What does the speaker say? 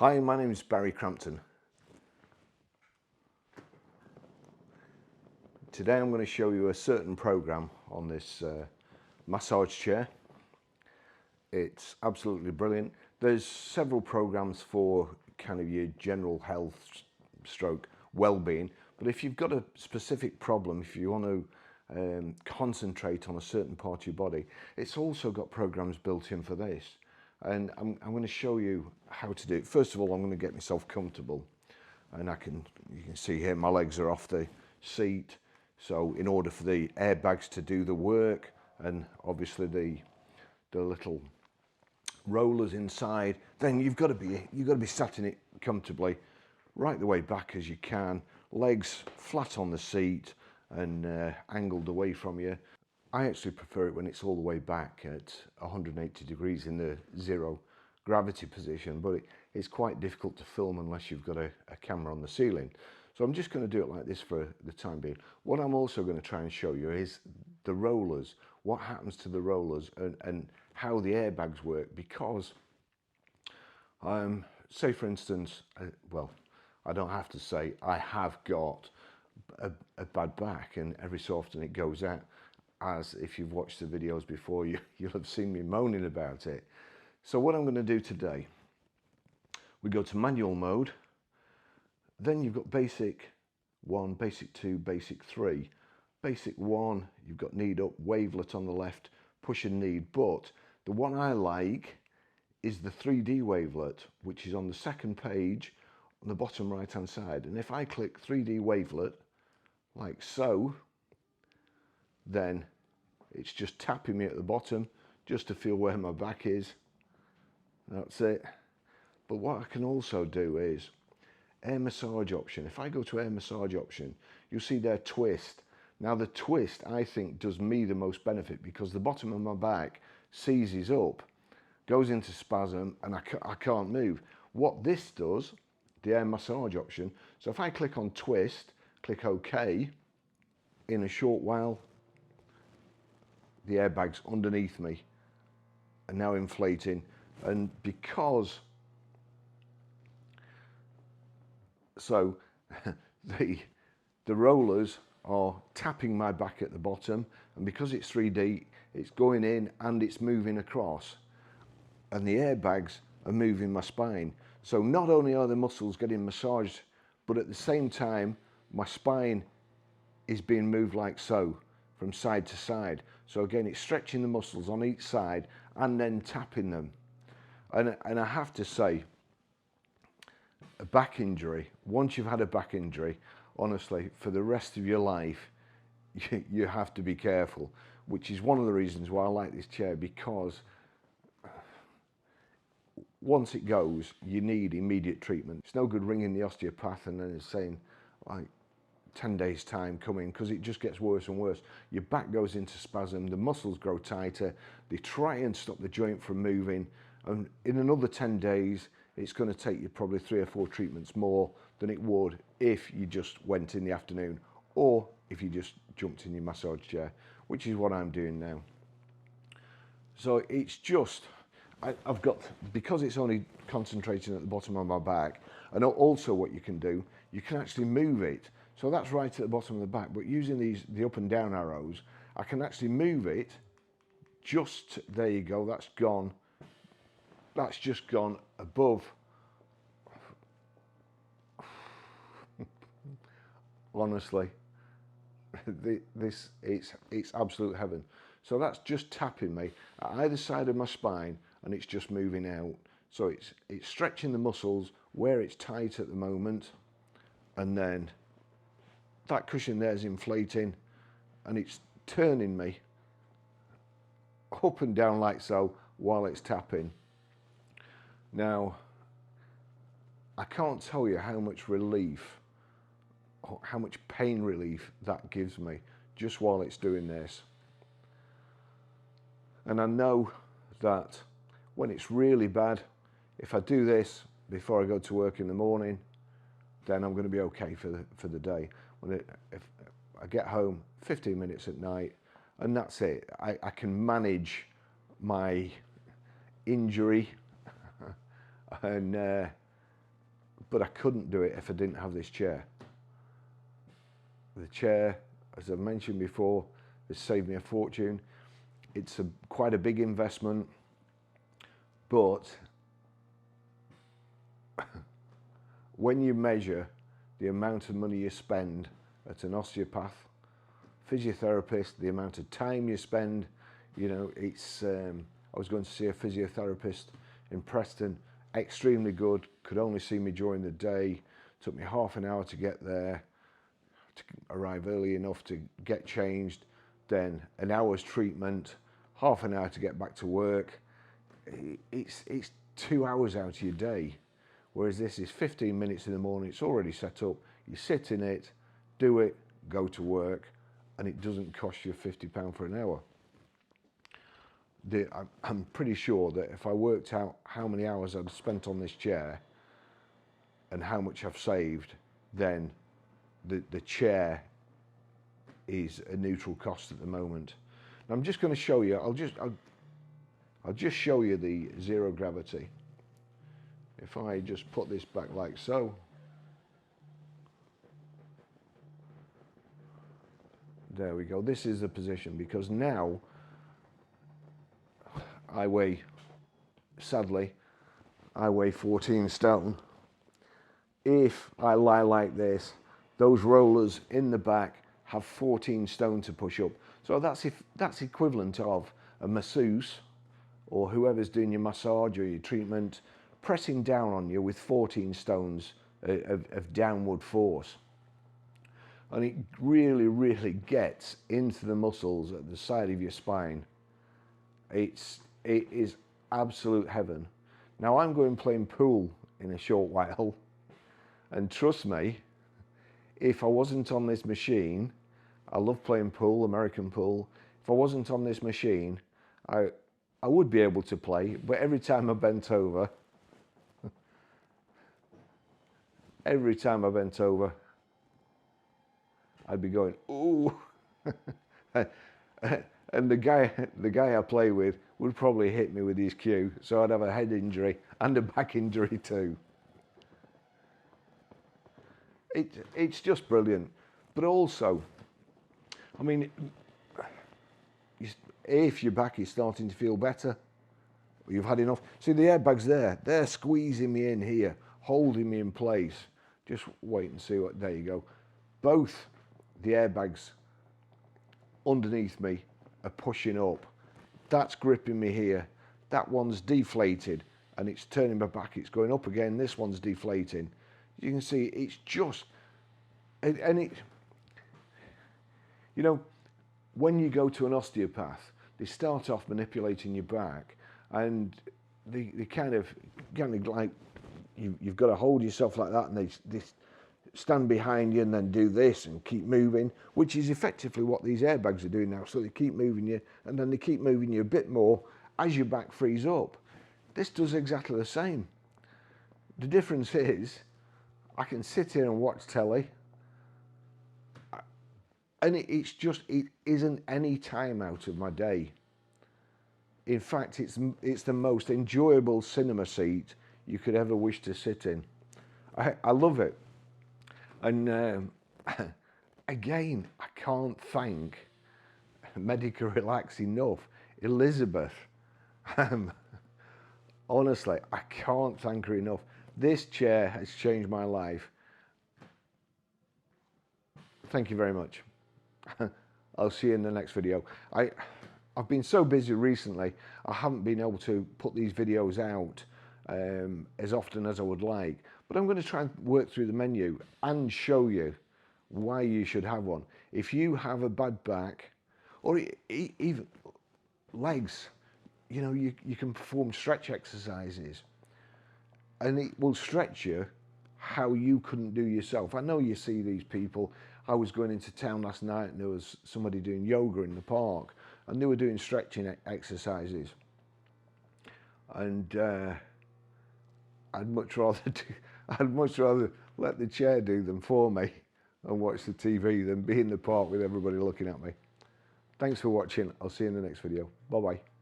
Hi, my name is Barrie Crampton. Today I'm going to show you a certain program on this massage chair. It's absolutely brilliant. There's several programs for kind of your general health stroke well-being, but if you've got a specific problem, if you want to concentrate on a certain part of your body, it's also got programs built in for this. And I'm going to show you how to do it. First of all, I'm going to get myself comfortable, and you can see here my legs are off the seat. So in order for the airbags to do the work, and obviously the little rollers inside, then you've got to be sat in it comfortably, right the way back as you can, legs flat on the seat and angled away from you. I actually prefer it when it's all the way back at 180 degrees in the zero gravity position, but it's quite difficult to film unless you've got a camera on the ceiling. So I'm just going to do it like this for the time being. What I'm also going to try and show you is the rollers, what happens to the rollers and how the airbags work, because say for instance, well, I don't have to say, I have got a bad back, and every so often it goes out, as if you've watched the videos before, you'll have seen me moaning about it. So what I'm going to do today, we go to manual mode, then you've got basic 1, basic 2, basic 3. Basic 1, you've got kneed up, wavelet on the left, push and kneed, but the one I like is the 3D wavelet, which is on the second page on the bottom right hand side. And if I click 3D wavelet, like so, then it's just tapping me at the bottom just to feel where my back is. That's it. But what I can also do is air massage option. If I go to air massage option, you'll see there twist. Now the twist, I think, does me the most benefit, because the bottom of my back seizes up, goes into spasm, and I can't move. What this does, the air massage option, so if I click on twist, click OK, in a short while, the airbags underneath me are now inflating, and because so the rollers are tapping my back at the bottom, and because it's 3D, it's going in and it's moving across, and the airbags are moving my spine. So not only are the muscles getting massaged, but at the same time my spine is being moved like so, from side to side. So again, it's stretching the muscles on each side and then tapping them. And I have to say, a back injury, once you've had a back injury, honestly, for the rest of your life, you have to be careful, which is one of the reasons why I like this chair, because once it goes, you need immediate treatment. It's no good ringing the osteopath and then it's saying, like, 10 days time coming, because it just gets worse and worse. Your back goes into spasm, the muscles grow tighter, they try and stop the joint from moving, and in another 10 days it's going to take you probably 3 or 4 treatments more than it would if you just went in the afternoon, or if you just jumped in your massage chair, which is what I'm doing now. So it's just, I've got, because it's only concentrating at the bottom of my back, and also what you can do, you can actually move it. So that's right at the bottom of the back, but using the up and down arrows, I can actually move it. Just, there you go, that's gone. That's just gone above. Honestly, it's absolute heaven. So that's just tapping me at either side of my spine, and it's just moving out. So it's stretching the muscles where it's tight at the moment, and then that cushion there is inflating, and it's turning me up and down like so while it's tapping. Now, I can't tell you how much relief, or how much pain relief that gives me just while it's doing this. And I know that when it's really bad, if I do this before I go to work in the morning, then I'm going to be okay for the day. If I get home, 15 minutes at night, and that's it. I can manage my injury and but I couldn't do it if I didn't have this chair. The chair, as I mentioned before, has saved me a fortune. It's quite a big investment, but when you measure the amount of money you spend at an osteopath, physiotherapist, the amount of time you spend, you know, it's, I was going to see a physiotherapist in Preston, extremely good, could only see me during the day, took me half an hour to get there, to arrive early enough to get changed, then an hour's treatment, half an hour to get back to work. It's 2 hours out of your day, whereas this is 15 minutes in the morning, it's already set up, you sit in it, do it, go to work, and it doesn't cost you £50 for an hour. I'm pretty sure that if I worked out how many hours I'd spent on this chair and how much I've saved, then the chair is a neutral cost at the moment. Now I'm just going to show you, I'll just show you the zero gravity. If I just put this back like so, there we go. This is the position, because now I weigh, sadly, I weigh 14 stone. If I lie like this, those rollers in the back have 14 stone to push up. So that's equivalent of a masseuse or whoever's doing your massage or your treatment pressing down on you with 14 stones of downward force. And it really, really gets into the muscles at the side of your spine. It is absolute heaven. Now I'm going playing pool in a short while, and trust me, if I wasn't on this machine, I love playing pool, American pool. If I wasn't on this machine, I would be able to play, but every time I bent over, I'd be going, ooh. And the guy I play with would probably hit me with his cue, so I'd have a head injury and a back injury too. It's just brilliant. But also, I mean, if your back is starting to feel better, or you've had enough, see the airbags there, they're squeezing me in here, holding me in place. Just wait and see what, there you go. Both the airbags underneath me are pushing up. That's gripping me here. That one's deflated and it's turning my back. It's going up again. This one's deflating. You can see it's just, and it, you know, when you go to an osteopath, they start off manipulating your back, and they kind of like, you've got to hold yourself like that, and they stand behind you and then do this and keep moving, which is effectively what these airbags are doing now. So they keep moving you, and then they keep moving you a bit more as your back frees up. This does exactly the same. The difference is I can sit here and watch telly, and it isn't any time out of my day. In fact, it's the most enjoyable cinema seat you could ever wish to sit in. I love it. And again, I can't thank Medica Relax enough. Elizabeth, honestly, I can't thank her enough. This chair has changed my life. Thank you very much. I'll see you in the next video. I've been so busy recently, I haven't been able to put these videos out as often as I would like. But I'm going to try and work through the menu and show you why you should have one. If you have a bad back, or even legs, you know, you can perform stretch exercises, and it will stretch you how you couldn't do yourself. I know you see these people. I was going into town last night and there was somebody doing yoga in the park, and they were doing stretching exercises. And I'd much rather let the chair do them for me and watch the TV than be in the park with everybody looking at me. Thanks for watching. I'll see you in the next video. Bye-bye.